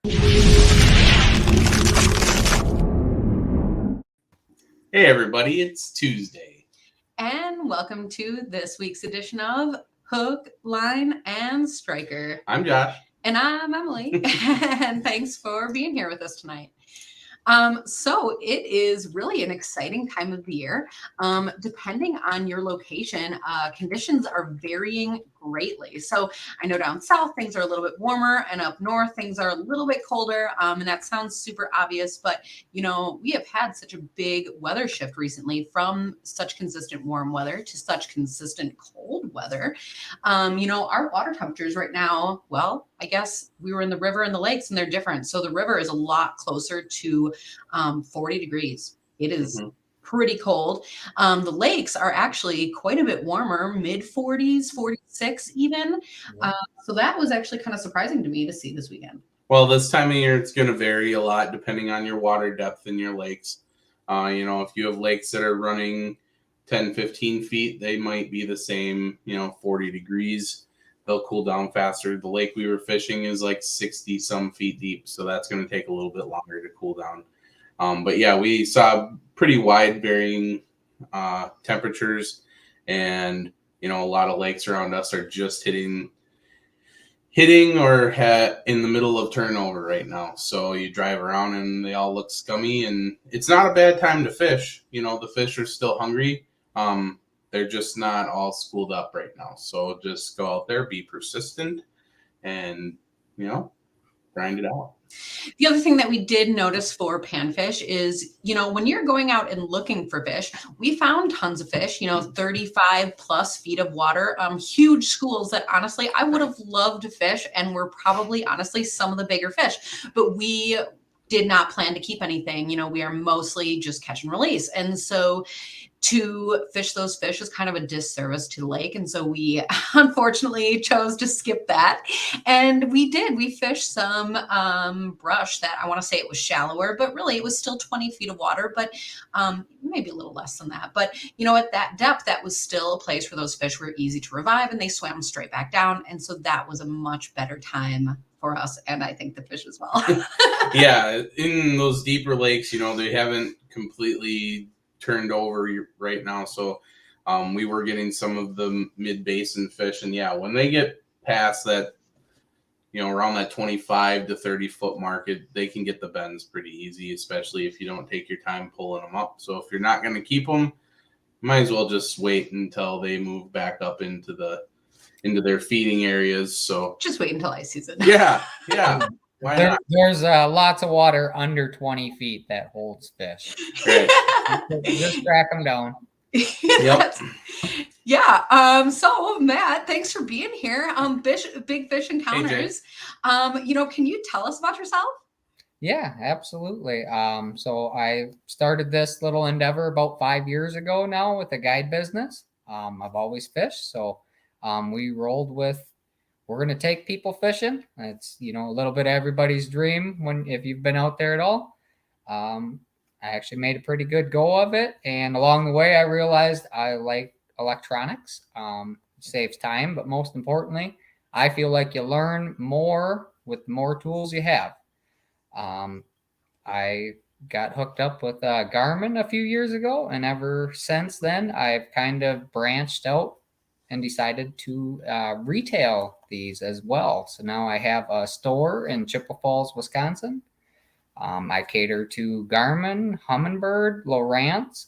Hey everybody, it's Tuesday. And welcome to this week's edition of Hook, Line, and Striker. I'm Josh. And I'm Emily. And thanks for being here with us tonight. So it is really an exciting time of the year. Depending on your location, conditions are varying greatly. So I know down south things are a little bit warmer, and up north things are a little bit colder. And that sounds super obvious, but you know, we have had such a big weather shift recently from such consistent warm weather to such consistent cold weather. You know, our water temperatures right now, well, I guess we were in the river and the lakes and they're different. So the river is a lot closer to 40 degrees. It is pretty cold. The lakes are actually quite a bit warmer, mid 40s, 46 even. So that was actually kind of surprising to me to see this weekend. Well, this time of year, it's going to vary a lot depending on your water depth in your lakes. You know, if you have lakes that are running 10, 15 feet, they might be the same, 40 degrees. They'll cool down faster. The lake we were fishing is like 60 some feet deep, so that's going to take a little bit longer to cool down. But yeah, we saw pretty wide varying temperatures, and a lot of lakes around us are just hitting or in the middle of turnover right now. So you drive around and they all look scummy, and it's not a bad time to fish. The fish are still hungry. They're just not all schooled up right now. So just go out there, be persistent, and, grind it out. The other thing that we did notice for panfish is, when you're going out and looking for fish, we found tons of fish, 35 plus feet of water, huge schools that honestly, I would have loved to fish and were probably honestly some of the bigger fish, but we did not plan to keep anything. We are mostly just catch and release. And so to fish those fish is kind of a disservice to the lake. And so we unfortunately chose to skip that. And we fished some brush that I want to say it was shallower, but really it was still 20 feet of water, but maybe a little less than that. But, at that depth, that was still a place where those fish were easy to revive and they swam straight back down. And so that was a much better time for us. And I think the fish as well. Yeah. In those deeper lakes, they haven't completely turned over right now, so we were getting some of the mid-basin fish, and yeah, when they get past that, around that 25 to 30 foot mark, they can get the bends pretty easy, especially if you don't take your time pulling them up. So if you're not going to keep them, might as well just wait until they move back up into their feeding areas. So just wait until ice season. Yeah. There's lots of water under 20 feet that holds fish. Right. Just track them down. Yep. Yeah. So Matt, thanks for being here. Big Fish Encounters. Can you tell us about yourself? Yeah, absolutely. So I started this little endeavor about 5 years ago now with a guide business. I've always fished, so we rolled with, we're going to take people fishing. It's, a little bit of everybody's dream if you've been out there at all. I actually made a pretty good go of it. And along the way, I realized I like electronics. It saves time, but most importantly, I feel like you learn more with more tools you have. I got hooked up with Garmin a few years ago, and ever since then, I've kind of branched out and decided to retail these as well. So now I have a store in Chippewa Falls, Wisconsin. I cater to Garmin, Humminbird, Lowrance.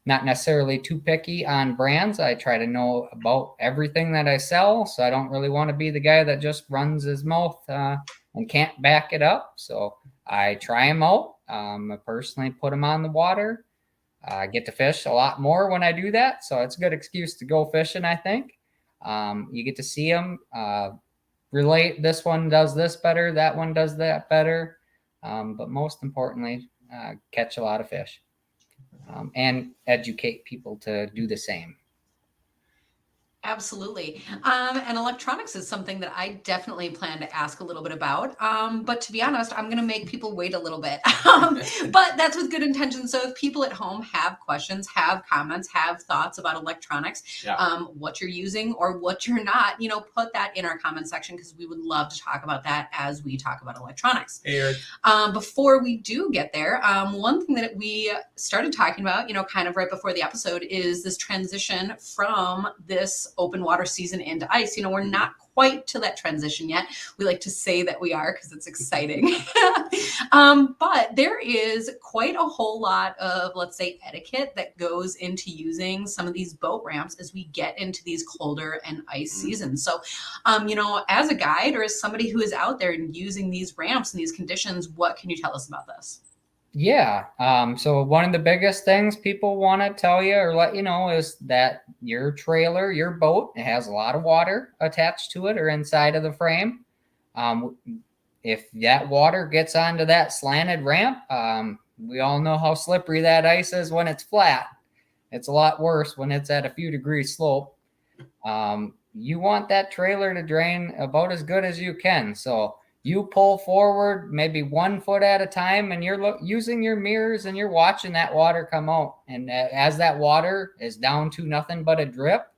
Not necessarily too picky on brands. I try to know about everything that I sell, so I don't really want to be the guy that just runs his mouth and can't back it up. So I try them out. I personally put them on the water. I get to fish a lot more when I do that, so it's a good excuse to go fishing, I think. You get to see them, relate, this one does this better, that one does that better, but most importantly, catch a lot of fish and educate people to do the same. Absolutely. And electronics is something that I definitely plan to ask a little bit about. But to be honest, I'm going to make people wait a little bit. But that's with good intention. So if people at home have questions, have comments, have thoughts about electronics, Yeah. what you're using or what you're not, put that in our comment section because we would love to talk about that as we talk about electronics. Hey, Eric. Before we do get there, one thing that we started talking about, kind of right before the episode is this transition from this open water season into ice. We're not quite to that transition yet. We like to say that we are because it's exciting. But there is quite a whole lot of, let's say, etiquette that goes into using some of these boat ramps as we get into these colder and ice seasons. So, as a guide or as somebody who is out there and using these ramps in these conditions, what can you tell us about this? Yeah. So one of the biggest things people want to tell you or let you know is that your trailer, your boat, it has a lot of water attached to it or inside of the frame. If that water gets onto that slanted ramp, we all know how slippery that ice is when it's flat. It's a lot worse when it's at a few degrees slope. You want that trailer to drain about as good as you can. So you pull forward maybe 1 foot at a time and you're using your mirrors and you're watching that water come out. And as that water is down to nothing but a drip,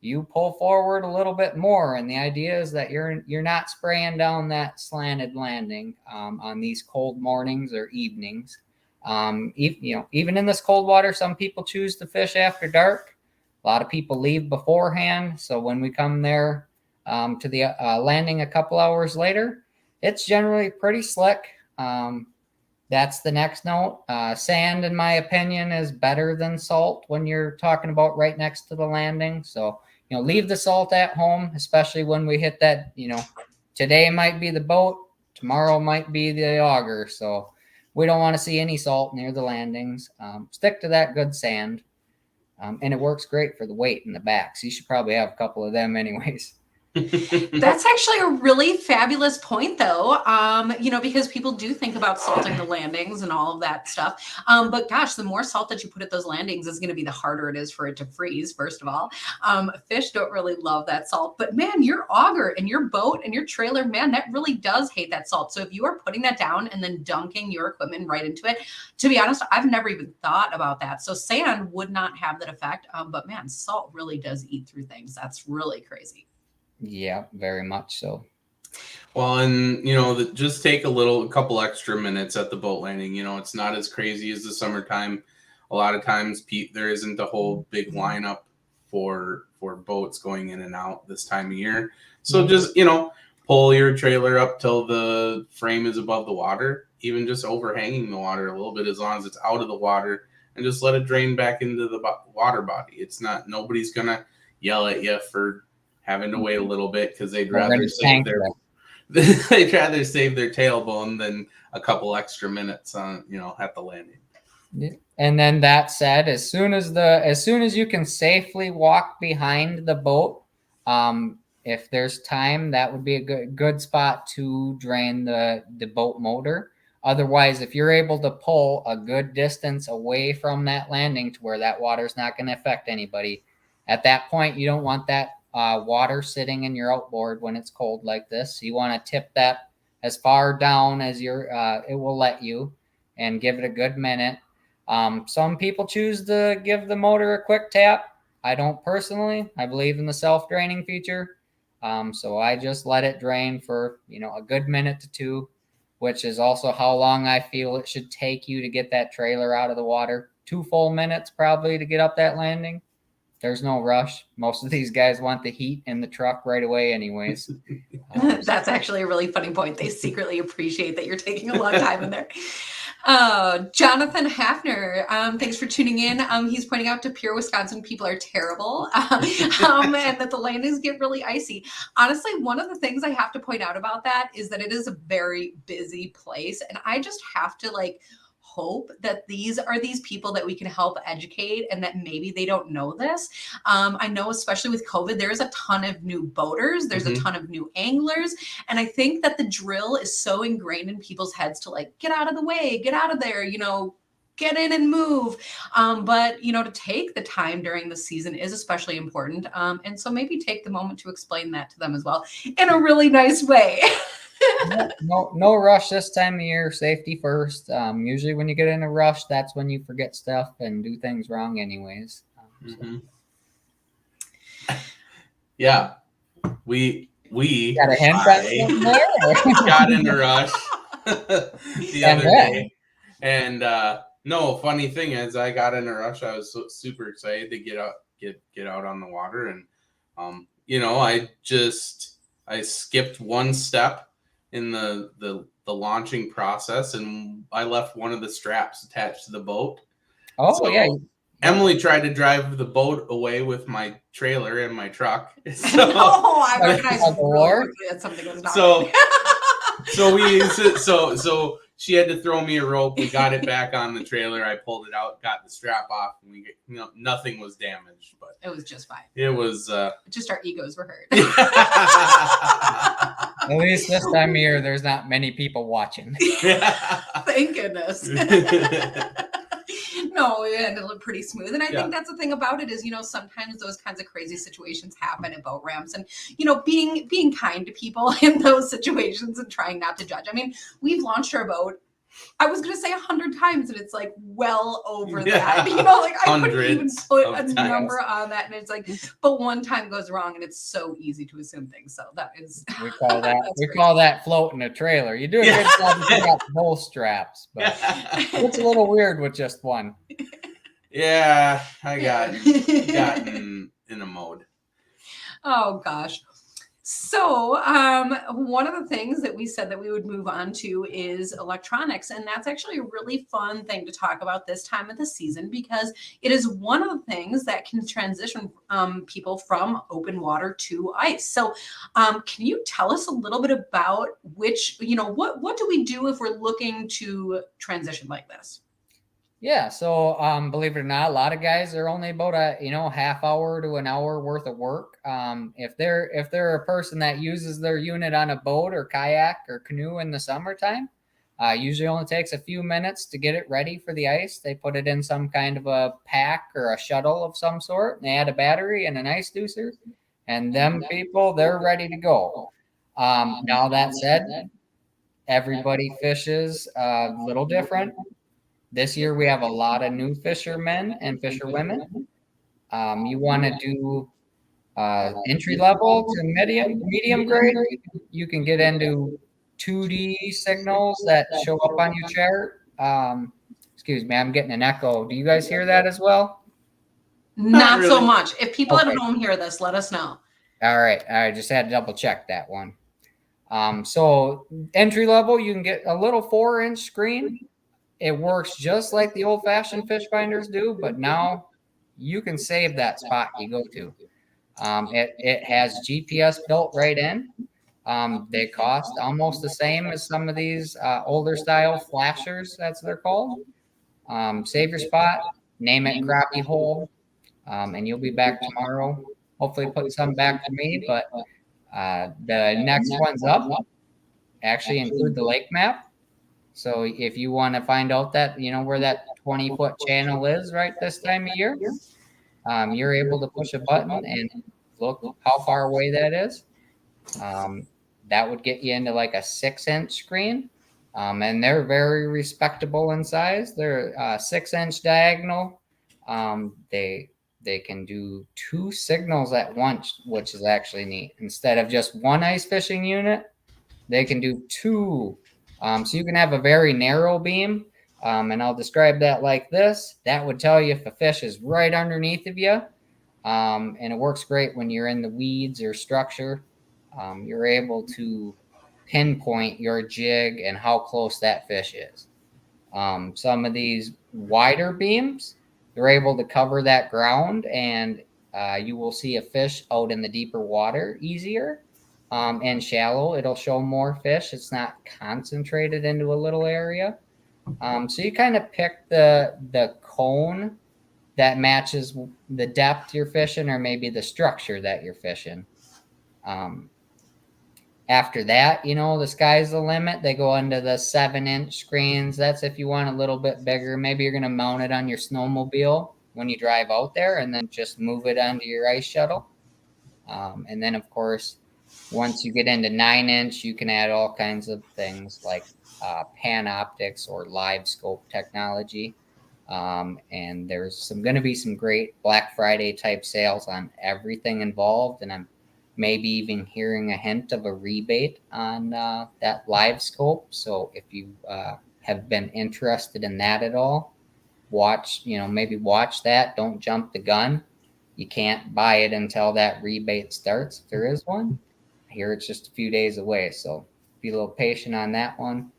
you pull forward a little bit more. And the idea is that you're not spraying down that slanted landing on these cold mornings or evenings. Even in this cold water, some people choose to fish after dark. A lot of people leave beforehand. So when we come there to the landing a couple hours later, it's generally pretty slick. That's the next note. Sand, in my opinion, is better than salt when you're talking about right next to the landing. So, leave the salt at home, especially when we hit that, today might be the boat, tomorrow might be the auger. So we don't want to see any salt near the landings. Stick to that good sand. And it works great for the weight in the back. So you should probably have a couple of them anyways. That's actually a really fabulous point, though, because people do think about salting the landings and all of that stuff. But gosh, the more salt that you put at those landings is going to be the harder it is for it to freeze, first of all. Fish don't really love that salt. But man, your auger and your boat and your trailer, man, that really does hate that salt. So if you are putting that down and then dunking your equipment right into it, to be honest, I've never even thought about that. So sand would not have that effect. But man, salt really does eat through things. That's really crazy. Yeah, very much so. Well, and just take a couple extra minutes at the boat landing. It's not as crazy as the summertime. A lot of times, there isn't a whole big lineup for boats going in and out this time of year. So just pull your trailer up till the frame is above the water, even just overhanging the water a little bit, as long as it's out of the water, and just let it drain back into the water body. Nobody's gonna yell at you for having to wait a little bit because they'd rather save their tailbone than a couple extra minutes on at the landing. Yeah. And then that said, as soon as you can safely walk behind the boat, if there's time, that would be a good spot to drain the boat motor. Otherwise, if you're able to pull a good distance away from that landing to where that water's not going to affect anybody, at that point, you don't want that water sitting in your outboard when it's cold like this. You want to tip that as far down as it will let you and give it a good minute. Some people choose to give the motor a quick tap. I don't personally. I believe in the self-draining feature. So I just let it drain for, a good minute to two, which is also how long I feel it should take you to get that trailer out of the water. 2 full minutes probably to get up that landing. There's no rush. Most of these guys want the heat in the truck right away anyways. That's actually a really funny point. They secretly appreciate that you're taking a long time in there. Jonathan Hafner, thanks for tuning in. He's pointing out to pure Wisconsin people are terrible and that the landings get really icy. Honestly, one of the things I have to point out about that is that it is a very busy place. And I just have to hope that these are these people that we can help educate and that maybe they don't know this. I know, especially with COVID, there's a ton of new boaters. There's a ton of new anglers. And I think that the drill is so ingrained in people's heads to get out of the way, get out of there, get in and move. But, to take the time during the season is especially important. And so maybe take the moment to explain that to them as well in a really nice way. No rush this time of year. Safety first. Usually when you get in a rush, that's when you forget stuff and do things wrong anyways. Yeah. We got a hint on something there? got in a rush the other day. And no, funny thing is I got in a rush. I was super excited to get out on the water. And I skipped one step in the launching process, and I left one of the straps attached to the boat. Oh, so yeah. Emily tried to drive the boat away with my trailer and my truck. So, no, I recognized really quickly that something was not so she had to throw me a rope. We got it back on the trailer. I pulled it out, got the strap off, and nothing was damaged. But it was just fine. It was just our egos were hurt. At least this time of year, there's not many people watching. Thank goodness. No, it ended up pretty smooth. And I think that's the thing about it is, sometimes those kinds of crazy situations happen at boat ramps, and, being kind to people in those situations and trying not to judge. I mean, we've launched our boat, I was going to say 100 times, and it's like well over that, I couldn't even put a number on that. And it's like, but one time goes wrong and it's so easy to assume things. So that is, we call that floating a trailer. You do a good job if you got both straps, but it's a little weird with just one. Yeah, I got in a mode. Oh gosh. So one of the things that we said that we would move on to is electronics. And that's actually a really fun thing to talk about this time of the season, because it is one of the things that can transition people from open water to ice. So can you tell us a little bit about what do we do if we're looking to transition like this? Yeah, so believe it or not, a lot of guys are only about a half hour to an hour worth of work. If they're a person that uses their unit on a boat or kayak or canoe in the summertime, usually only takes a few minutes to get it ready for the ice. They put it in some kind of a pack or a shuttle of some sort, and they add a battery and an ice deucer, and them people, they're ready to go. Now that said, everybody fishes a little different. This year, we have a lot of new fishermen and fisherwomen. You want to do entry level to medium grade. You can get into 2D signals that show up on your chart. Excuse me, I'm getting an echo. Do you guys hear that as well? Not really. So much. If people at home hear this, let us know. All right. I just had to double check that one. So entry level, you can get a little 4-inch screen. It works just like the old-fashioned fish finders do, but now you can save that spot you go to. It has GPS built right in. They cost almost the same as some of these older style flashers, that's what they're called. Save your spot, name it Crappie Hole, and you'll be back tomorrow. Hopefully put some back for me, but the next ones up actually include the lake map. So if you want to find out that, where that 20-foot channel is right this time of year, you're able to push a button and look how far away that is. That would get you into like a 6-inch screen. And they're very respectable in size. They're 6-inch diagonal. They can do 2 signals at once, which is actually neat. Instead of just one ice fishing unit, they can do 2. So you can have a very narrow beam, and I'll describe that like this. That would tell you if a fish is right underneath of you, and it works great when you're in the weeds or structure. You're able to pinpoint your jig and how close that fish is. Some of these wider beams, they're able to cover that ground, and you will see a fish out in the deeper water easier. And shallow, it'll show more fish. It's not concentrated into a little area. So you kind of pick the cone that matches the depth you're fishing, or maybe the structure that you're fishing. After that, the sky's the limit. They go into the 7-inch screens. That's if you want a little bit bigger. Maybe you're going to mount it on your snowmobile when you drive out there and then just move it onto your ice shuttle. And then, of course, once you get into 9-inch, you can add all kinds of things like pan optics or live scope technology. And there's going to be some great Black Friday type sales on everything involved. And I'm maybe even hearing a hint of a rebate on that live scope. So if you have been interested in that at all, maybe watch that. Don't jump the gun. You can't buy it until that rebate starts, if there is one. I hear it's just a few days away, so be a little patient on that one.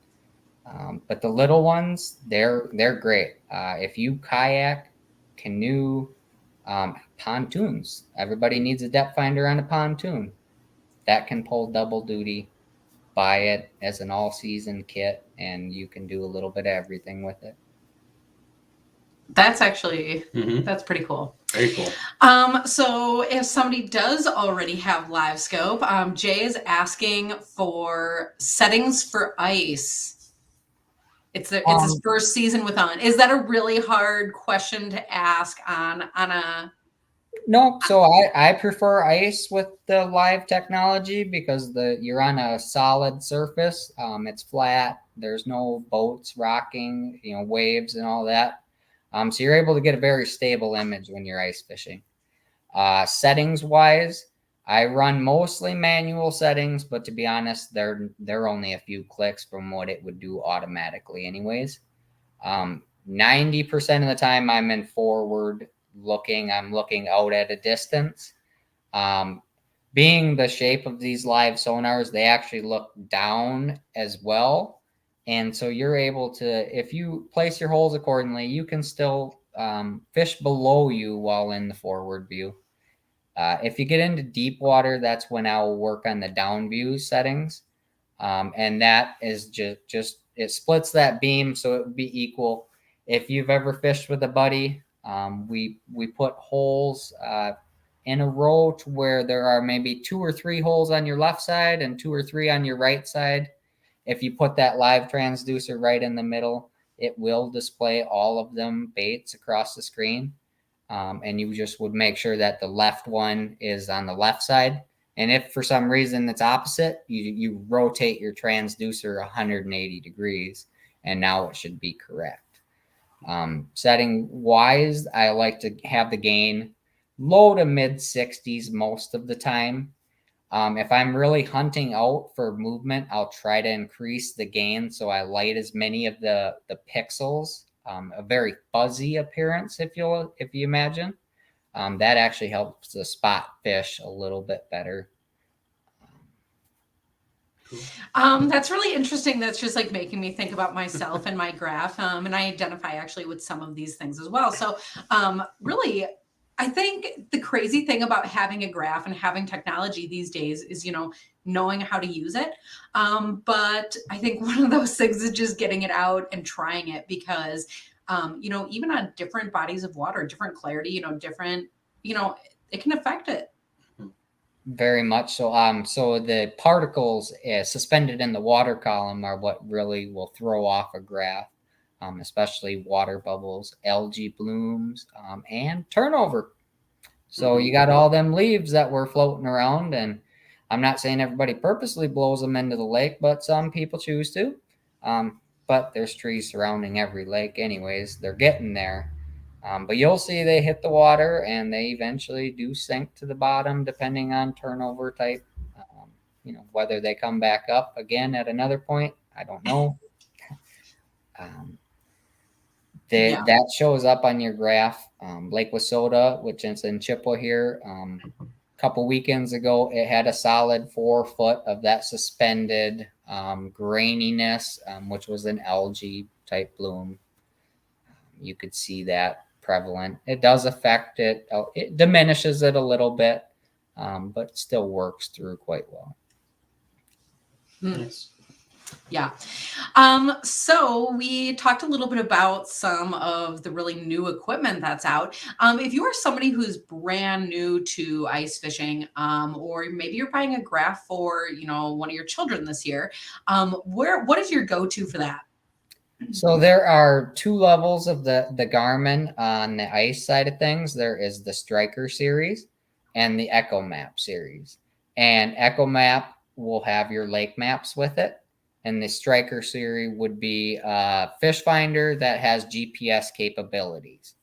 But the little ones, they're great. If you kayak, canoe, pontoons, everybody needs a depth finder on a pontoon. That can pull double duty. Buy it as an all-season kit, and you can do a little bit of everything with it. That's actually, that's pretty cool. Very cool. So if somebody does already have live scope, Jay is asking for settings for ice. It's his first season with on. Is that a really hard question to ask on a? No, so I prefer ice with the live technology because you're on a solid surface. It's flat. There's no boats rocking, waves and all that. So you're able to get a very stable image when you're ice fishing. Settings wise, I run mostly manual settings, but to be honest, they're only a few clicks from what it would do automatically anyways. 90% of the time I'm in forward looking. I'm looking out at a distance. Being the shape of these live sonars, they actually look down as well. And so you're able to, if you place your holes accordingly, you can still fish below you while in the forward view. If you get into deep water, that's when I'll work on the down view settings. And that is just it splits that beam so it would be equal. If you've ever fished with a buddy, we put holes in a row to where there are maybe 2 or 3 holes on your left side and 2 or 3 on your right side. If you put that live transducer right in the middle, it will display all of them baits across the screen. And you just would make sure that the left one is on the left side. And if for some reason it's opposite, you rotate your transducer 180 degrees, and now it should be correct. Setting wise, I like to have the gain low to mid 60s most of the time. If I'm really hunting out for movement, I'll try to increase the gain so I light as many of the pixels, a very fuzzy appearance, if you imagine. That actually helps the spot fish a little bit better. That's really interesting. That's just like making me think about myself and my graph. And I identify actually with some of these things as well. So really, I think the crazy thing about having a graph and having technology these days is, knowing how to use it. But I think one of those things is just getting it out and trying it because, even on different bodies of water, different clarity, different, it can affect it. Very much so. So the particles suspended in the water column are what really will throw off a graph. Especially water bubbles, algae blooms, and turnover. So you got all them leaves that were floating around, and I'm not saying everybody purposely blows them into the lake, but some people choose to. But there's trees surrounding every lake anyways. They're getting there. But you'll see they hit the water, and they eventually do sink to the bottom depending on turnover type. Whether they come back up again at another point, I don't know. That shows up on your graph. Lake Wissota, which is in Chippewa here, a couple weekends ago, it had a solid 4 foot of that suspended graininess, which was an algae type bloom. You could see that prevalent. It does affect it. It diminishes it a little bit, but still works through quite well. Nice. Yeah. So we talked a little bit about some of the really new equipment that's out. If you are somebody who's brand new to ice fishing, or maybe you're buying a graph for, one of your children this year, what is your go-to for that? So there are two levels of the Garmin on the ice side of things. There is the Striker series and the Echo Map series. And Echo Map will have your lake maps with it. And the Striker series would be a fish finder that has GPS capabilities.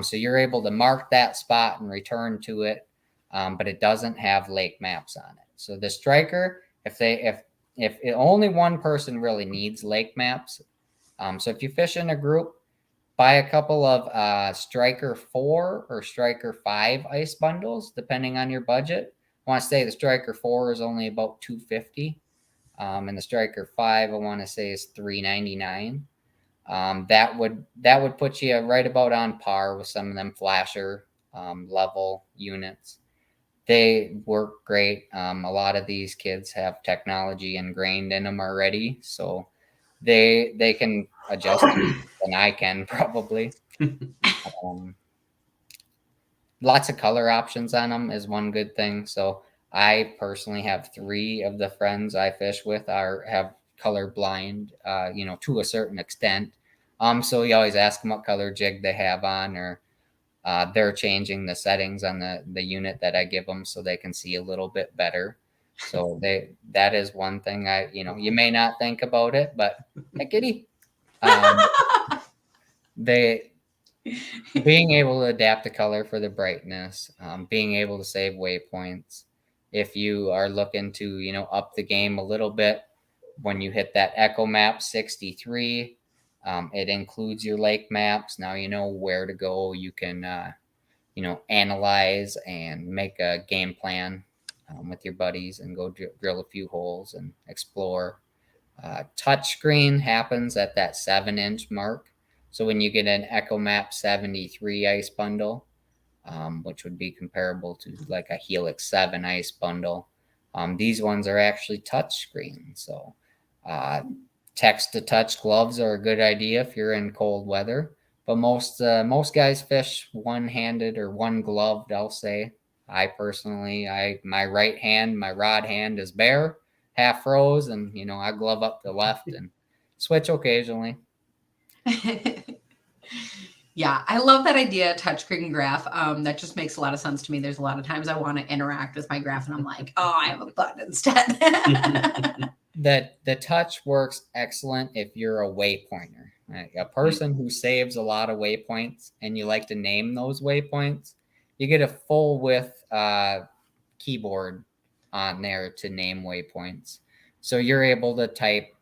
So you're able to mark that spot and return to it, but it doesn't have lake maps on it. So the Striker, if only one person really needs lake maps. So if you fish in a group, buy a couple of Striker 4 or Striker 5 ice bundles, depending on your budget. I want to say the Striker 4 is only about $250, and the Striker 5 I want to say is $399. That would put you right about on par with some of them flasher level units. They work great. A lot of these kids have technology ingrained in them already, so they can adjust than I can probably. Lots of color options on them is one good thing. So I personally have 3 of the friends I fish with have color blind, to a certain extent. So you always ask them what color jig they have on, or they're changing the settings on the unit that I give them so they can see a little bit better. So that is one thing you may not think about it, but hey, kitty, they being able to adapt the color for the brightness, being able to save waypoints. If you are looking to, up the game a little bit, when you hit that Echo Map 63, it includes your lake maps. Now you know where to go. You can, analyze and make a game plan with your buddies and go drill a few holes and explore. Touchscreen happens at that 7-inch mark. So when you get an Echo Map 73 ice bundle, which would be comparable to like a Helix 7 ice bundle, these ones are actually touchscreen. So text-to-touch gloves are a good idea if you're in cold weather. But most guys fish one-handed or one-gloved, I'll say. I personally, my right hand, my rod hand is bare, half froze, and I glove up the left and switch occasionally. Yeah, I love that idea, touchscreen graph. That just makes a lot of sense to me. There's a lot of times I want to interact with my graph and I'm like, oh, I have a button instead. That the touch works excellent if you're a waypointer. Right? A person who saves a lot of waypoints and you like to name those waypoints, you get a full width keyboard on there to name waypoints. So you're able to type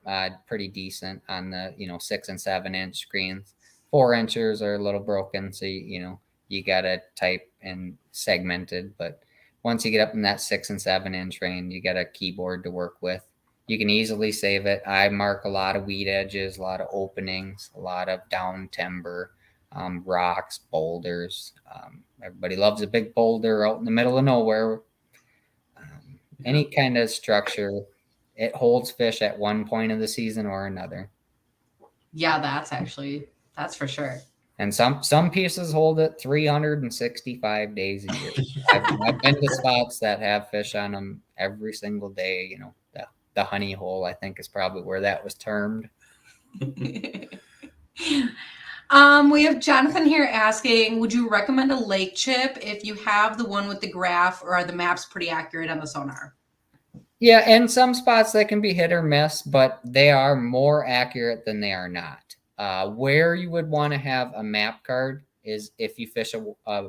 pretty decent on the 6 and 7-inch screens. 4 inches are a little broken, so you gotta type and segmented. But once you get up in that 6 and 7-inch range, you got a keyboard to work with. You can easily save it. I mark a lot of weed edges, a lot of openings, a lot of down timber, rocks, boulders. Everybody loves a big boulder out in the middle of nowhere. Any kind of structure, it holds fish at one point of the season or another. Yeah, that's for sure. And some pieces hold it 365 days a year. I've been to spots that have fish on them every single day. The honey hole, I think, is probably where that was termed. We have Jonathan here asking, would you recommend a lake chip if you have the one with the graph, or are the maps pretty accurate on the Sonar? Yeah, in some spots they can be hit or miss, but they are more accurate than they are not. Where you would want to have a map card is if you fish a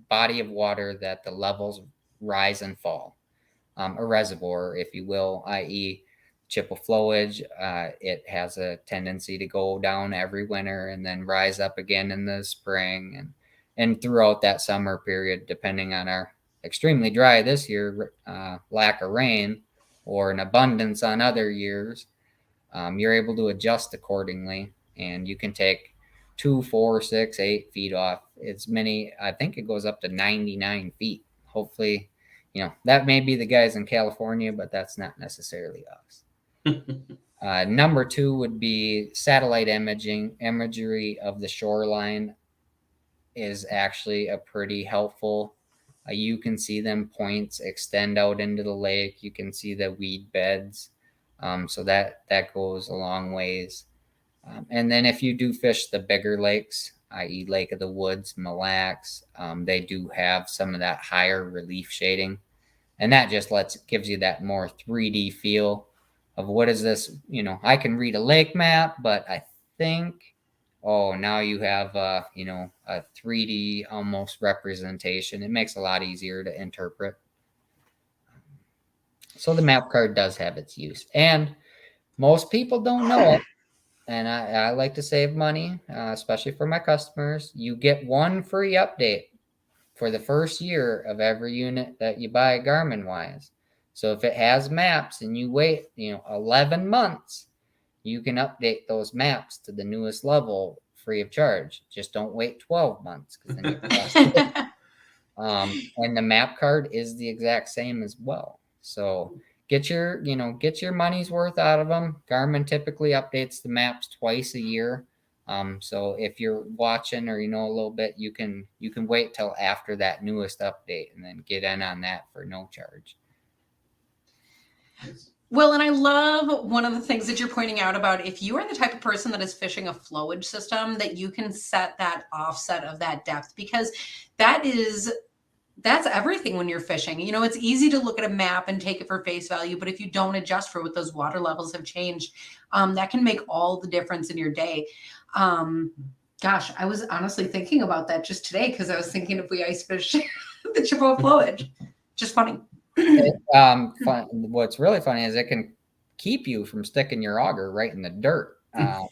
body of water that the levels rise and fall. A reservoir, if you will, i.e. chippewa flowage. It has a tendency to go down every winter and then rise up again in the spring and throughout that summer period, depending on our extremely dry this year, lack of rain, or an abundance on other years. You're able to adjust accordingly, and you can take 2, 4, 6, 8 feet off. It's many, I think it goes up to 99 feet. Hopefully, that may be the guys in California, but that's not necessarily us. Number 2 would be satellite imagery of the shoreline is actually a pretty helpful. You can see them points extend out into the lake. You can see the weed beds. So that goes a long ways. And then if you do fish the bigger lakes, i.e. Lake of the Woods, Mille Lacs, they do have some of that higher relief shading. And that just gives you that more 3D feel of what is this, I can read a lake map, but I think, now you have, a 3D almost representation. It makes it a lot easier to interpret. So the map card does have its use. And most people don't know it. And I like to save money, especially for my customers. You get 1 free update for the first year of every unit that you buy Garmin-wise. So if it has maps and you wait, 11 months, you can update those maps to the newest level free of charge. Just don't wait 12 months because then you cost it. And the map card is the exact same as well. So get your money's worth out of them. Garmin typically updates the maps twice a year. So if you're watching or a little bit, you can wait till after that newest update and then get in on that for no charge. Well, and I love one of the things that you're pointing out about if you are the type of person that is fishing a flowage system, that you can set that offset of that depth, because that's everything when you're fishing. It's easy to look at a map and take it for face value, but if you don't adjust for what those water levels have changed, that can make all the difference in your day. Gosh, I was honestly thinking about that just today because I was thinking if we ice fish the Chippewa flowage. Just funny. What's really funny is it can keep you from sticking your auger right in the dirt. So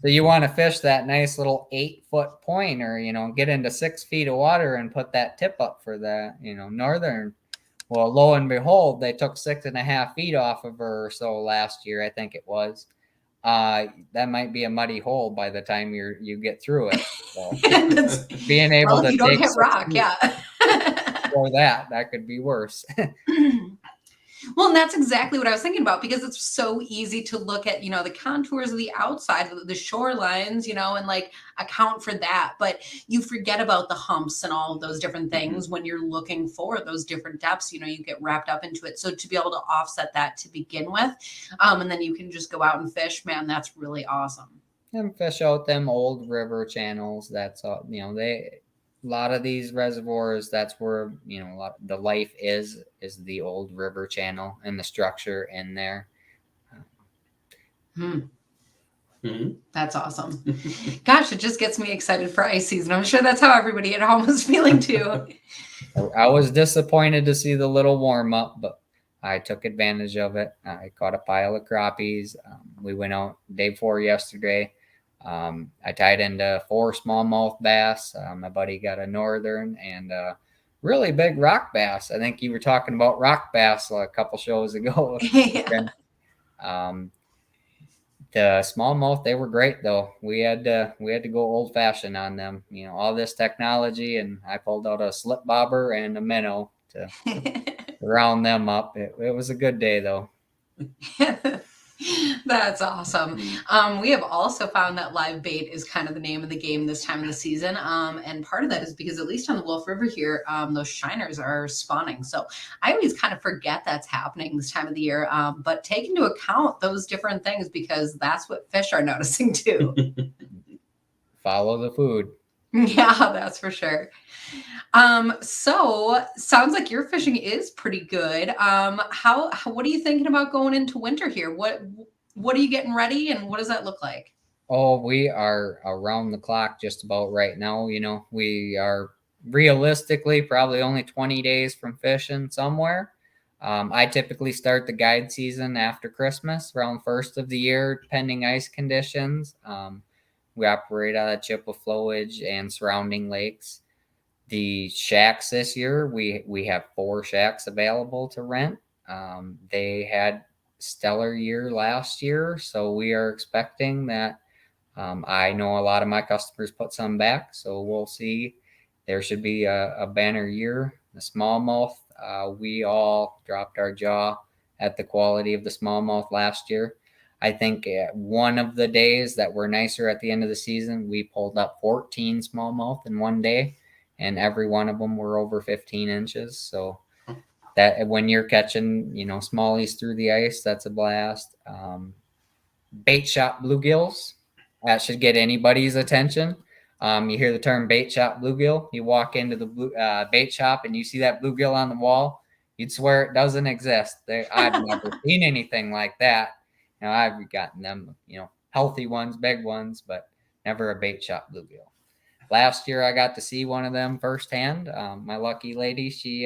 you want to fish that nice little 8-foot point, or get into 6 feet of water and put that tip up for the northern. Well, lo and behold, they took 6.5 feet off of her or so last year, I think it was. That might be a muddy hole by the time you get through it. So being able to you don't take hit rock, yeah. Or that could be worse. Well, and that's exactly what I was thinking about, because it's so easy to look at, the contours of the outside, the shorelines, and like account for that. But you forget about the humps and all of those different things when you're looking for those different depths, you get wrapped up into it. So to be able to offset that to begin with, and then you can just go out and fish, man, that's really awesome. And fish out them old river channels. That's all, a lot of these reservoirs, that's where the life is the old river channel and the structure in there. That's awesome. Gosh, it just gets me excited for ice season. I'm sure that's how everybody at home is feeling too. I was disappointed to see the little warm up, but I took advantage of it. I caught a pile of crappies. We went out day before yesterday. I tied into 4 smallmouth bass. My buddy got a northern and a really big rock bass. I think you were talking about rock bass a couple shows ago. Yeah. The smallmouth, they were great though. We had to go old fashioned on them. All this technology, and I pulled out a slip bobber and a minnow to round them up. It was a good day though. That's awesome. We have also found that live bait is kind of the name of the game this time of the season. And part of that is because at least on the Wolf River here, those shiners are spawning. So I always kind of forget that's happening this time of the year. But take into account those different things, because that's what fish are noticing too. Follow the food. Yeah, that's for sure. So sounds like your fishing is pretty good. What are you thinking about going into winter here? What are you getting ready, and what does that look like? Oh, we are around the clock just about right now. We are realistically probably only 20 days from fishing somewhere. I typically start the guide season after Christmas, around first of the year, depending ice conditions. We operate out of Chippewa flowage and surrounding lakes. The shacks this year, we have 4 shacks available to rent. They had stellar year last year, so we are expecting that. I know a lot of my customers put some back, so we'll see. There should be a banner year. The smallmouth, we all dropped our jaw at the quality of the smallmouth last year. I think one of the days that were nicer at the end of the season, we pulled up 14 smallmouth in one day, and every one of them were over 15 inches. So that when you're catching, smallies through the ice, that's a blast. Bait shop bluegills, that should get anybody's attention. You hear the term bait shop bluegill, you walk into the bait shop and you see that bluegill on the wall, you'd swear it doesn't exist. I've never seen anything like that. I've gotten them, healthy ones, big ones, but never a bait shop bluegill. Last year, I got to see one of them firsthand. My lucky lady, she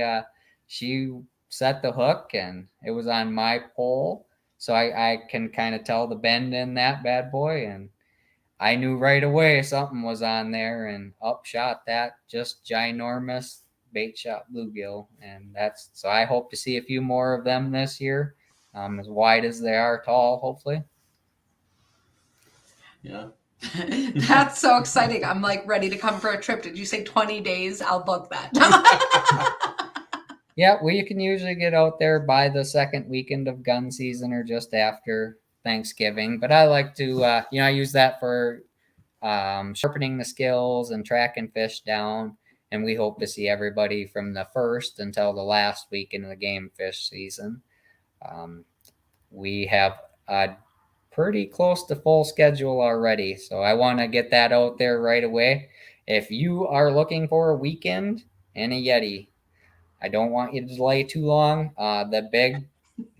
set the hook, and it was on my pole, so I can kind of tell the bend in that bad boy, and I knew right away something was on there, and up shot that just ginormous bait shop bluegill, and so I hope to see a few more of them this year, as wide as they are tall, hopefully. Yeah. That's so exciting. I'm like ready to come for a trip. Did you say 20 days? I'll book that. Yeah, well, you can usually get out there by the second weekend of gun season or just after Thanksgiving. But I like to, I use that for sharpening the skills and tracking fish down. And we hope to see everybody from the first until the last weekend of the game fish season. We have a pretty close to full schedule already. So I want to get that out there right away. If you are looking for a weekend and a Yeti, I don't want you to delay too long. The big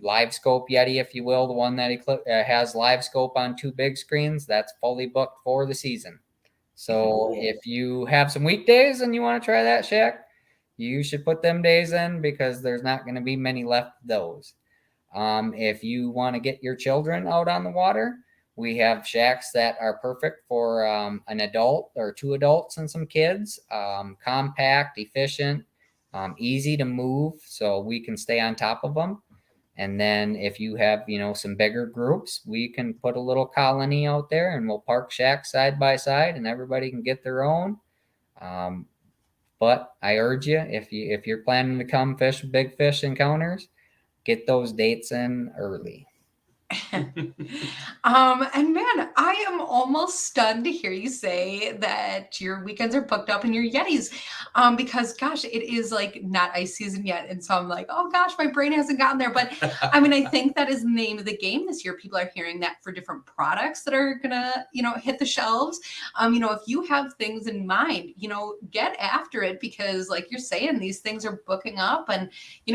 live scope Yeti, if you will, the one that has live scope on 2 big screens, that's fully booked for the season. So if you have some weekdays and you want to try that shack, you should put them days in because there's not going to be many left of those. If you want to get your children out on the water, we have shacks that are perfect for an adult or 2 adults and some kids. Compact, efficient, easy to move, so we can stay on top of them. And then if you have, some bigger groups, we can put a little colony out there and we'll park shacks side by side and everybody can get their own. But I urge you, if you're planning to come fish big fish encounters, get those dates in early. And man, I am almost stunned to hear you say that your weekends are booked up and your Yetis, because gosh, it is like not ice season yet. And so I'm like, oh gosh, my brain hasn't gotten there. But I mean, I think that is the name of the game this year. People are hearing that for different products that are gonna, hit the shelves. If you have things in mind, get after it because like you're saying, these things are booking up and,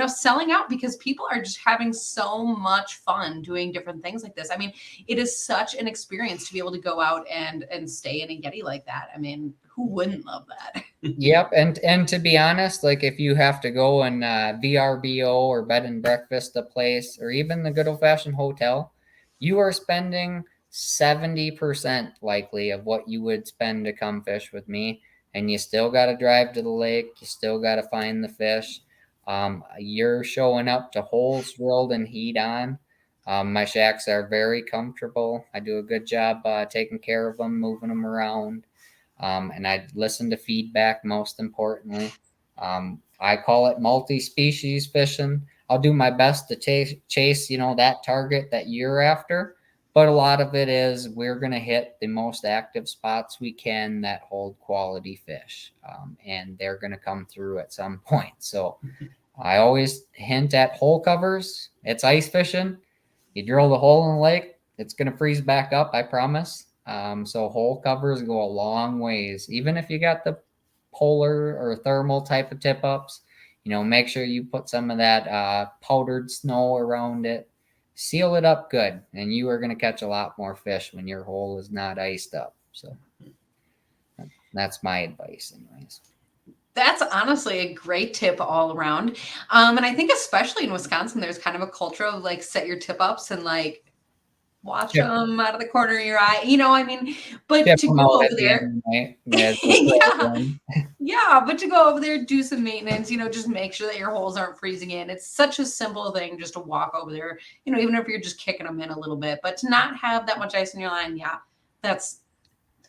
selling out because people are just having so much fun doing different things like this. I mean, it is such an experience to be able to go out and stay in a Yeti like that. I mean, who wouldn't love that? Yep. And to be honest, like if you have to go and VRBO or bed and breakfast a place or even the good old fashioned hotel, you are spending 70% likely of what you would spend to come fish with me. And you still got to drive to the lake. You still got to find the fish. You're showing up to holes drilled and heat on. My shacks are very comfortable. I do a good job taking care of them, moving them around. And I listen to feedback most importantly. I call it multi-species fishing. I'll do my best to chase, that target that you're after. But a lot of it is we're going to hit the most active spots we can that hold quality fish. And they're going to come through at some point. So I always hint at hole covers. It's ice fishing. You drill the hole in the lake, it's going to freeze back up, I promise. So hole covers go a long ways. Even if you got the polar or thermal type of tip-ups, make sure you put some of that powdered snow around it. Seal it up good, and you are going to catch a lot more fish when your hole is not iced up. So that's my advice anyways. That's honestly a great tip all around. And I think especially in Wisconsin, there's kind of a culture of like set your tip ups and like watch them out of the corner of your eye. But to go over there, yeah, but to go over there, do some maintenance, just make sure that your holes aren't freezing in. It's such a simple thing just to walk over there, even if you're just kicking them in a little bit, but to not have that much ice in your line. Yeah, that's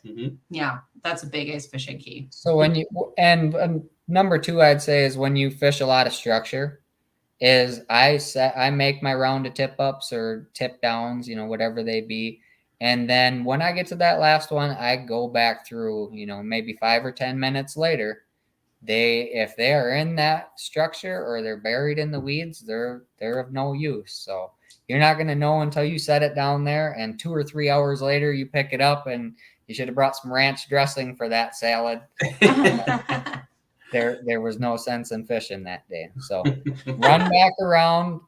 a big ice fishing key. So when you, and number 2, I'd say is when you fish a lot of structure, is I make my round of tip ups or tip downs, whatever they be. And then when I get to that last one, I go back through, maybe 5 or 10 minutes later. If they are in that structure or they're buried in the weeds, they're of no use. So you're not going to know until you set it down there, and 2 or 3 hours later you pick it up, and you should have brought some ranch dressing for that salad. There was no sense in fishing that day. So run back around,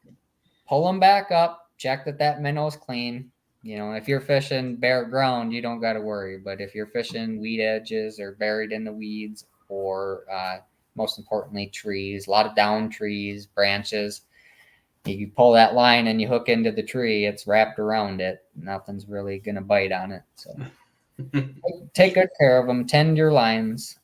pull them back up, check that minnow's clean. If you're fishing bare ground, you don't got to worry. But if you're fishing weed edges or buried in the weeds, or most importantly, trees, a lot of down trees, branches, you pull that line and you hook into the tree, it's wrapped around it. Nothing's really going to bite on it. So take good care of them. Tend your lines.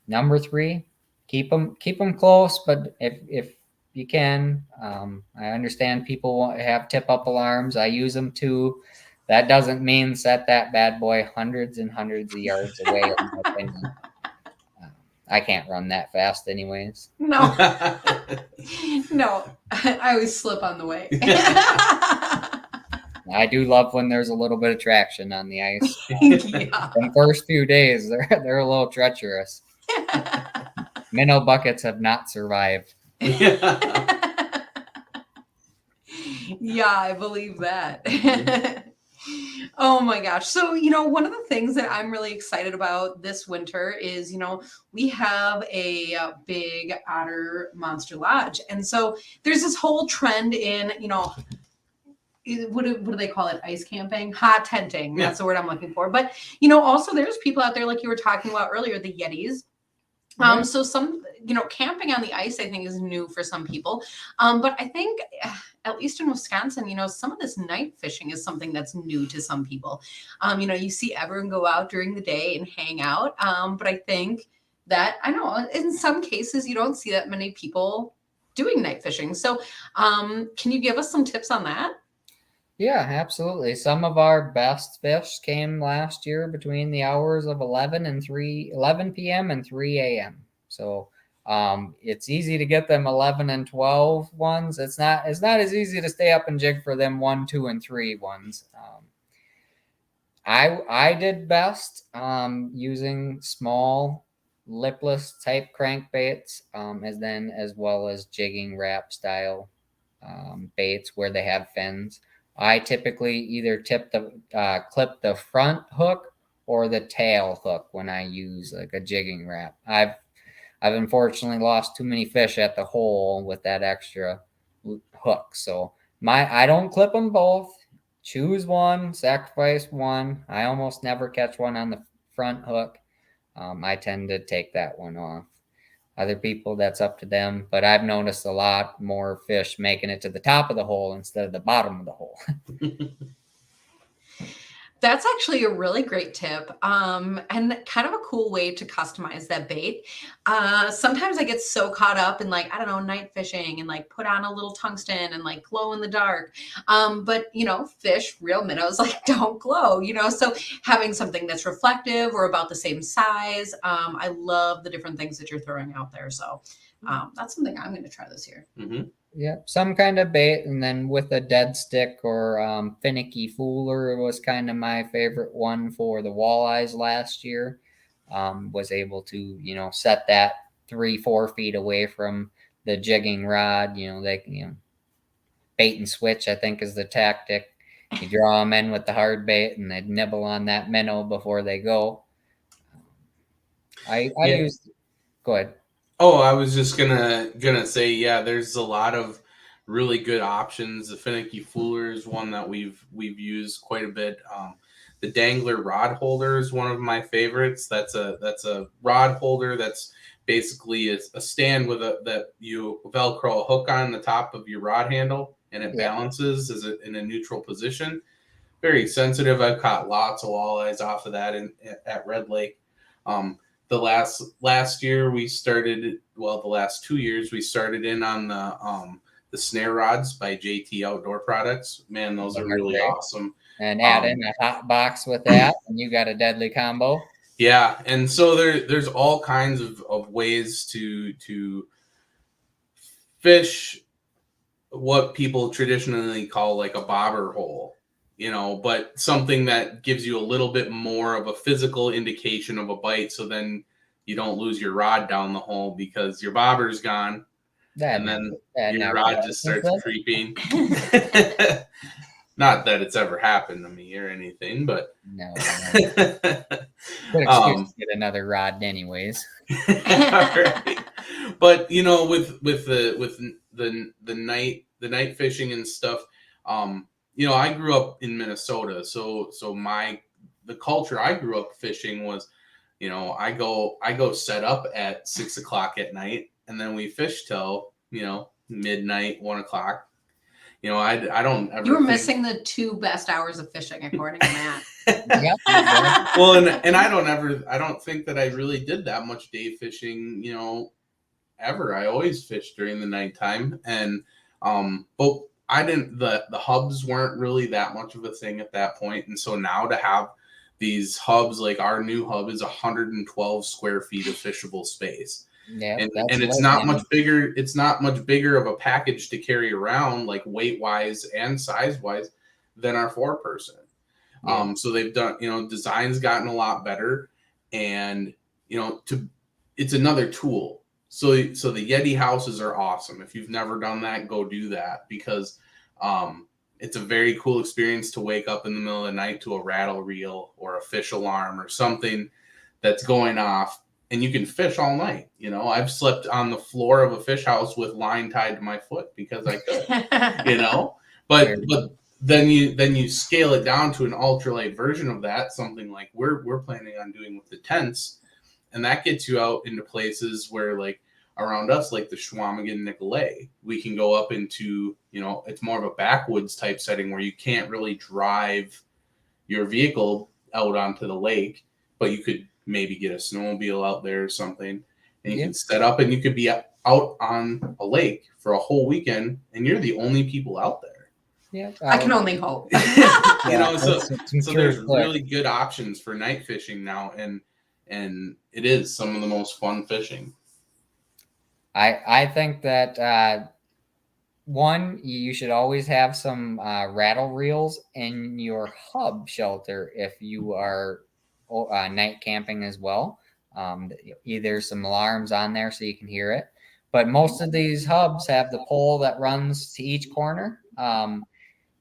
Number 3, keep them close, but if you can, I understand people have tip up alarms. I use them too. That doesn't mean set that bad boy hundreds and hundreds of yards away. In my opinion. I can't run that fast anyways. No, I always slip on the way. I do love when there's a little bit of traction on the ice. Yeah. The first few days, they're a little treacherous. Minnow buckets have not survived. Yeah, I believe that. Oh my gosh. So, one of the things that I'm really excited about this winter is, we have a big otter monster lodge. And so there's this whole trend in, what do they call it? Ice camping, hot tenting. That's the word I'm looking for. But, also there's people out there, like you were talking about earlier, the Yetis. So some, camping on the ice, I think, is new for some people. But I think, at least in Wisconsin, some of this night fishing is something that's new to some people. You see everyone go out during the day and hang out. But I think that, I know, in some cases, you don't see that many people doing night fishing. So can you give us some tips on that? Yeah, absolutely. Some of our best fish came last year between the hours of 11 p.m. and 3 a.m. So it's easy to get them 11 and 12 ones. It's not as easy to stay up and jig for them 1, 2, and 3 ones. I did best using small lipless type crankbaits, as well as jigging wrap style baits where they have fins. I typically either clip the front hook or the tail hook when I use like a jigging wrap. I've unfortunately lost too many fish at the hole with that extra hook. So I don't clip them both. Choose one, sacrifice one. I almost never catch one on the front hook. I tend to take that one off. Other people, that's up to them. But I've noticed a lot more fish making it to the top of the hole instead of the bottom of the hole. That's actually a really great tip, and kind of a cool way to customize that bait. Sometimes I get so caught up in night fishing and put on a little tungsten and glow in the dark. But fish, real minnows, don't glow, so having something that's reflective or about the same size. I love the different things that you're throwing out there. So that's something I'm going to try this year. Mm-hmm. Yeah, some kind of bait, and then with a dead stick or finicky fooler was kind of my favorite one for the walleyes last year. Was able to set that 3-4 feet away from the jigging rod. Bait and switch, I think, is the tactic. You draw them in with the hard bait, and they nibble on that minnow before they go. I used. Go ahead. Oh, I was just gonna say, yeah, there's a lot of really good options. The finicky fooler is one that we've used quite a bit. The Dangler Rod Holder is one of my favorites. That's a rod holder that's basically a stand with that you Velcro a hook on the top of your rod handle, and it balances in a neutral position. Very sensitive. I've caught lots of walleyes off of that at Red Lake. The last year we started, the last 2 years we started in on the Snare Rods by JT Outdoor Products. Man, those are really awesome. And add in a hot box with that, and you got a deadly combo. Yeah, and so there's all kinds of ways to fish what people traditionally call like a bobber hole, but something that gives you a little bit more of a physical indication of a bite. So then you don't lose your rod down the hole because your bobber's gone, and then your rod just starts creeping. Not that it's ever happened to me or anything, but no. Good excuse to get another rod, anyways. Right. But with the night fishing and stuff, I grew up in Minnesota, so the culture I grew up fishing was, I go set up at 6 o'clock at night, and then we fish till midnight, 1 o'clock. I don't ever. You were missing the 2 best hours of fishing, according to Matt. Yep. Well, and I don't think that I really did that much day fishing, ever. I always fished during the nighttime, and but I didn't. The hubs weren't really that much of a thing at that point, and so now to have these hubs, like our new hub is 112 square feet of fishable space. Yeah, and it's not much bigger. It's not much bigger of a package to carry around, like weight wise and size wise, than our 4-person. Yeah. So they've done, design's gotten a lot better, and it's another tool. So the Yeti houses are awesome. If you've never done that, go do that, because it's a very cool experience to wake up in the middle of the night to a rattle reel or a fish alarm or something that's going off. And you can fish all night. I've slept on the floor of a fish house with line tied to my foot because I could. But then you scale it down to an ultralight version of that, something like we're planning on doing with the tents, and that gets you out into places where, like around us, like the Schwamigan Nicolay, we can go up into, it's more of a backwoods type setting where you can't really drive your vehicle out onto the lake, but you could maybe get a snowmobile out there or something, and you can set up, and you could be out on a lake for a whole weekend, and you're the only people out there. Yeah, I can only hope. So there's really good options for night fishing now, and it is some of the most fun fishing. I think that one, you should always have some rattle reels in your hub shelter if you are night camping as well. Either some alarms on there so you can hear it, but most of these hubs have the pole that runs to each corner.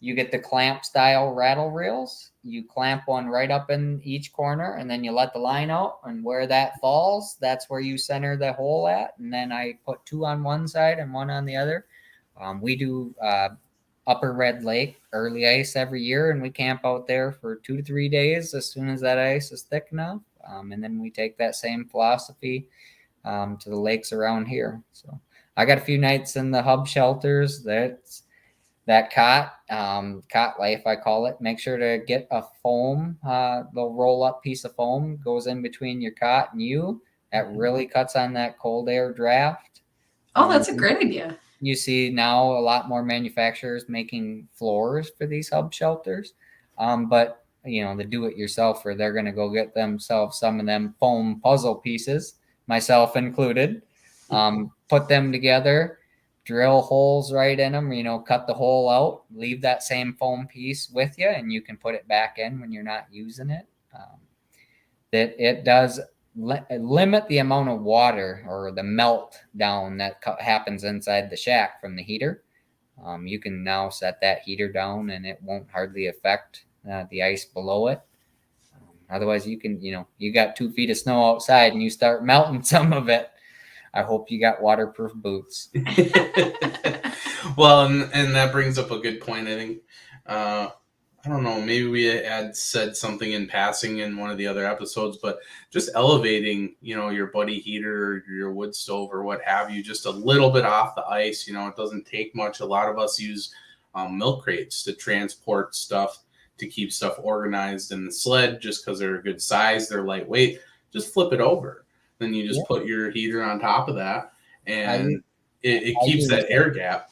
You get the clamp style rattle reels. You clamp one right up in each corner, and then you let the line out, and where that falls, that's where you center the hole at. And then I put 2 on one side and 1 on the other. We do Upper Red Lake early ice every year, and we camp out there for 2 to 3 days as soon as that ice is thick enough. And then we take that same philosophy to the lakes around here. So I got a few nights in the hub shelters. That cot life, I call it. Make sure to get a foam, the roll up piece of foam goes in between your cot and you. That really cuts on that cold air draft. Oh, that's a great idea. You see now a lot more manufacturers making floors for these hub shelters. But the do-it-yourselfer, they're going to go get themselves some of them foam puzzle pieces, myself included, put them together, drill holes right in them, cut the hole out, leave that same foam piece with you, and you can put it back in when you're not using it. That it does limit the amount of water or the melt down that happens inside the shack from the heater. You can now set that heater down, and it won't hardly affect the ice below it. Otherwise, you can, you got 2 feet of snow outside and you start melting some of it. I hope you got waterproof boots. Well, and that brings up a good point. I think, I don't know, maybe we had said something in passing in one of the other episodes, but just elevating, your buddy heater or your wood stove or what have you, just a little bit off the ice. It doesn't take much. A lot of us use milk crates to transport stuff, to keep stuff organized in the sled, just because they're a good size, they're lightweight. Just flip it over. Then you just put your heater on top of that, and it keeps that air gap.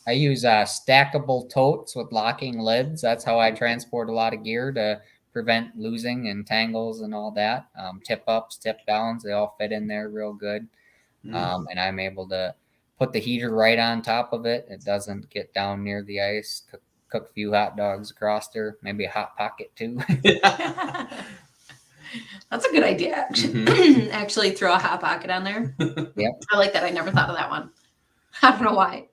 I use stackable totes with locking lids. That's how I transport a lot of gear to prevent losing and tangles and all that. Tip ups, tip downs, they all fit in there real good. And I'm able to put the heater right on top of it. It doesn't get down near the ice. Cook a few hot dogs across there, maybe a hot pocket too. That's a good idea. Actually, Mhm. actually throw a hot pocket on there. Yep. I like that. I never thought of that one. I don't know why.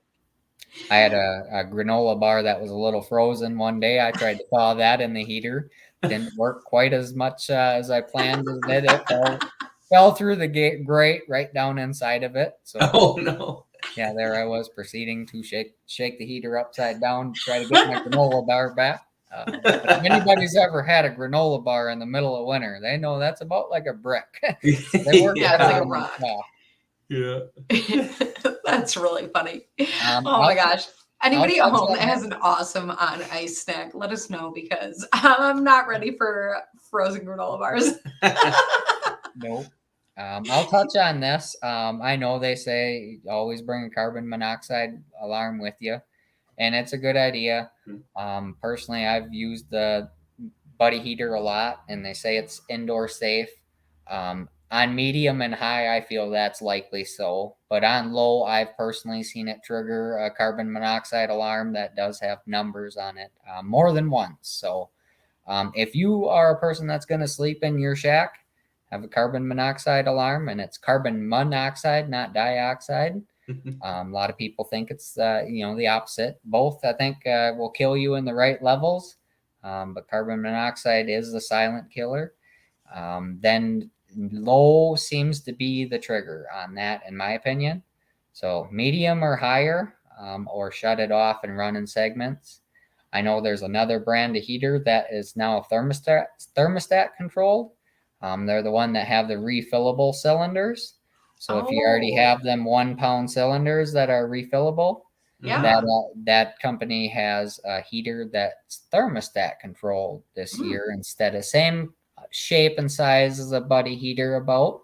I had a granola bar that was a little frozen one day. I tried to thaw that in the heater. Didn't work quite as much as I planned as it did. It fell through the grate right down inside of it. So Oh no. yeah, there I was proceeding to shake the heater upside down to try to get my granola bar back. But if anybody's ever had a granola bar in the middle of winter, they know that's about like a brick. They work Yeah, it's like a on rock. Yeah. That's really funny. Um, Oh my I'll- gosh. Anybody at touch home on that has an awesome on ice snack, let us know because I'm not ready for frozen granola bars. Nope. I'll touch on this. I know they say always bring a carbon monoxide alarm with you, and it's a good idea. Personally, I've used the buddy heater a lot, and they say it's indoor safe. On medium and high, I feel that's likely so, but on low, I've personally seen it trigger a carbon monoxide alarm that does have numbers on it more than once. So, if you are a person that's going to sleep in your shack, have a carbon monoxide alarm, and it's carbon monoxide, not dioxide. A lot of people think it's the opposite. Both, I think, will kill you in the right levels, but carbon monoxide is the silent killer. Then low seems to be the trigger on that, in my opinion. So medium or higher, or shut it off and run in segments. I know there's another brand of heater that is now thermostat controlled. They're the one that have the refillable cylinders. So if you already have them 1 pound cylinders that are refillable, Yeah. that company has a heater that's thermostat controlled this year instead of same shape and size as a buddy heater about,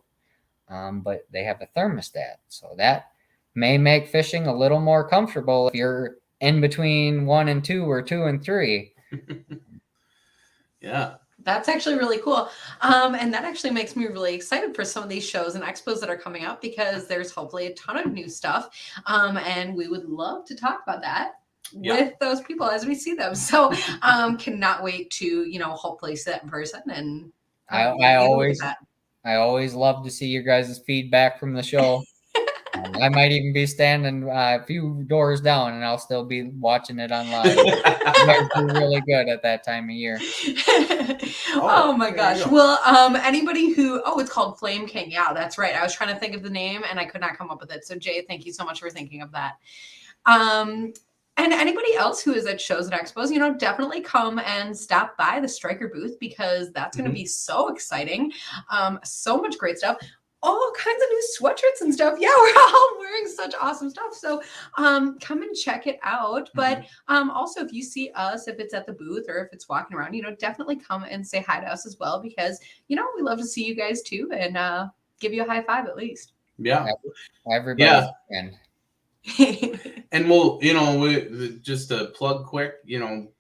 but they have a thermostat. So that may make fishing a little more comfortable if you're in between 1 and 2 or 2 and 3. Yeah. That's actually really cool. And that actually makes me really excited for some of these shows and expos that are coming up because there's hopefully a ton of new stuff. And we would love to talk about that with those people as we see them. So cannot wait to, hopefully see that in person. And I always love to see your guys' feedback from the show. I might even be standing a few doors down and I'll still be watching it online. You guys do really good at that time of year. Oh my gosh. Well, anybody who, it's called Flame King. Yeah, that's right. I was trying to think of the name and I could not come up with it. So Jay, thank you so much for thinking of that. And anybody else who is at shows and expos, definitely come and stop by the Striker booth because that's going to be so exciting. So much great stuff. All kinds of new sweatshirts and stuff. Yeah, we're all wearing such awesome stuff. So come and check it out. But also if you see us, if it's at the booth or if it's walking around, definitely come and say hi to us as well because, we love to see you guys too and give you a high five at least. Yeah. Everybody. And we'll, just to plug quick,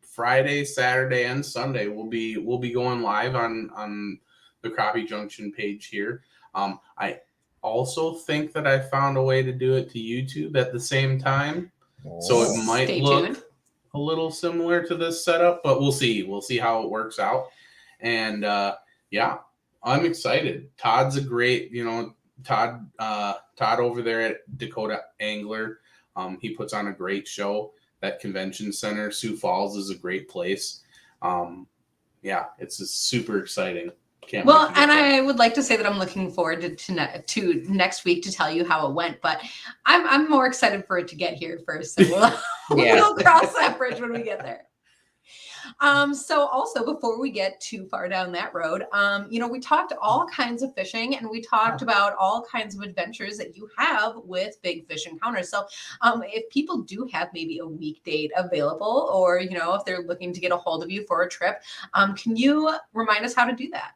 Friday, Saturday, and Sunday we'll be going live on the Crappie Junction page here. I also think that I found a way to do it to YouTube at the same time. So it might look a little similar to this setup, but we'll see. We'll see how it works out. And I'm excited. Todd's a great, Todd over there at Dakota Angler. He puts on a great show. That convention center, Sioux Falls, is a great place. It's just super exciting. Well, and I would like to say that I'm looking forward to next week to tell you how it went, but I'm more excited for it to get here first. So we'll cross that bridge when we get there. So also before we get too far down that road, we talked all kinds of fishing and we talked about all kinds of adventures that you have with Big Fish Encounters. So if people do have maybe a week date available or, if they're looking to get a hold of you for a trip, can you remind us how to do that?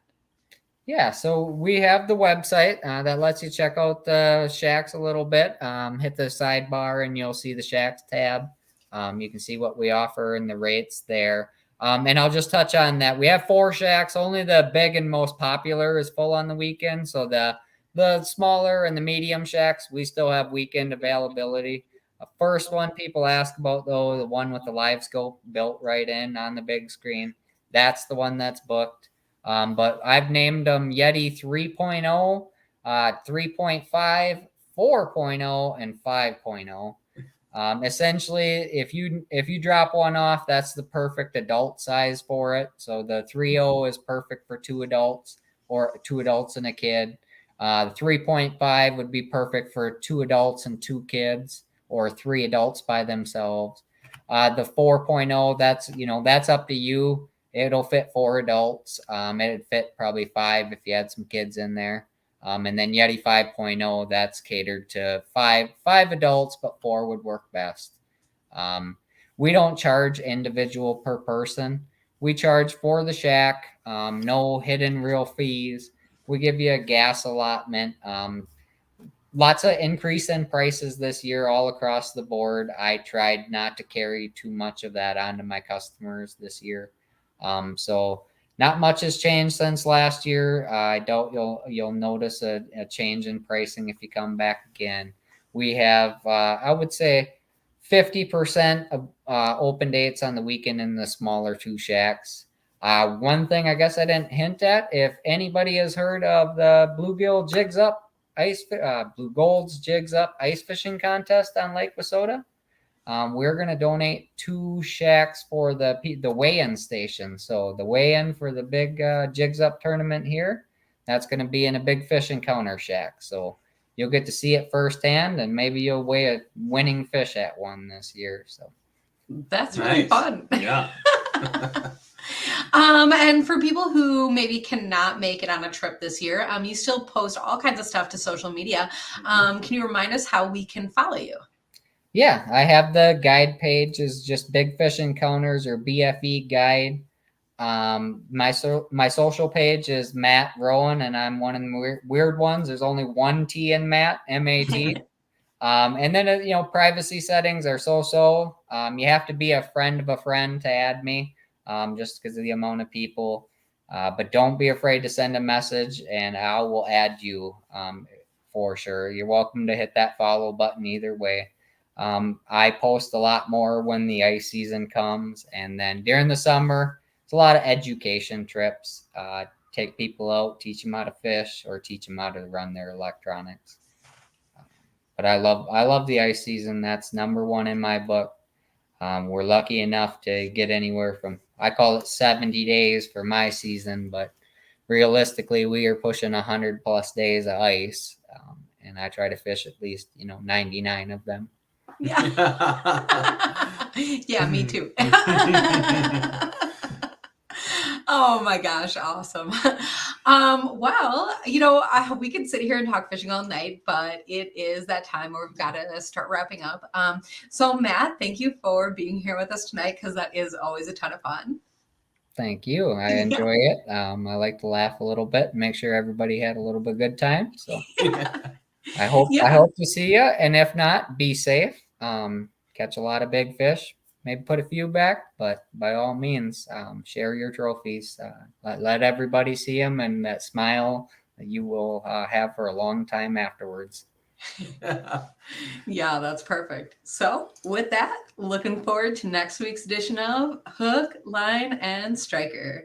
Yeah, so we have the website that lets you check out the shacks a little bit. Hit the sidebar and you'll see the shacks tab. You can see what we offer and the rates there. And I'll just touch on that. We have 4 shacks. Only the big and most popular is full on the weekend. So the The smaller and the medium shacks, we still have weekend availability. The first one people ask about, though, the one with the live scope built right in on the big screen, that's the one that's booked. But I've named them Yeti 3.0, 3.5, 4.0, and 5.0. Essentially, if you drop one off, that's the perfect adult size for it. So the 3.0 is perfect for 2 adults or 2 adults and a kid. The 3.5 would be perfect for 2 adults and 2 kids, or 3 adults by themselves. The 4.0, that's up to you. It'll fit 4 adults. It'd fit probably 5 if you had some kids in there. And then Yeti 5.0, that's catered to five adults, but 4 would work best. We don't charge individual per person. We charge for the shack, no hidden real fees. We give you a gas allotment. Lots of increase in prices this year all across the board. I tried not to carry too much of that onto my customers this year. So not much has changed since last year. I doubt you'll notice a change in pricing if you come back again. We have, I would say, 50% of open dates on the weekend in the smaller 2 shacks. One thing I guess I didn't hint at, if anybody has heard of the Bluegill Jigs Up Bluegills Jigs Up ice fishing contest on Lake Wissota, we're going to donate 2 shacks for the weigh-in station. So the weigh-in for the big Jigs Up tournament here, that's going to be in a big fish encounter shack. So you'll get to see it firsthand, and maybe you'll weigh a winning fish at one this year. So that's really fun. Yeah. And for people who maybe cannot make it on a trip this year, you still post all kinds of stuff to social media. Can you remind us how we can follow you? Yeah, I have the guide page is just Big Fish Encounters or BFE Guide. My social page is Mat Rowan, and I'm one of the weird ones. There's only one T in Matt, M-A-T. And then, privacy settings are so-so. You have to be a friend of a friend to add me, just because of the amount of people. But don't be afraid to send a message, and I will add you for sure. You're welcome to hit that follow button either way. I post a lot more when the ice season comes, and then during the summer, it's a lot of education trips. Take people out, teach them how to fish, or teach them how to run their electronics. But I love the ice season. That's number one in my book. We're lucky enough to get anywhere from, I call it 70 days for my season, but realistically, we are pushing 100+ days of ice, and I try to fish at least 99 of them. Yeah. Yeah, me too. Oh my gosh, awesome. Well, we could sit here and talk fishing all night, but it is that time where we've got to start wrapping up. So Matt, thank you for being here with us tonight, because that is always a ton of fun. Thank you. I enjoy it. I like to laugh a little bit and make sure everybody had a little bit of good time. So I hope to see you. And if not, be safe. Catch a lot of big fish. Maybe put a few back, but by all means, share your trophies. Let everybody see them, and that smile that you will have for a long time afterwards. Yeah, that's perfect. So with that, looking forward to next week's edition of Hook, Line, and Striker.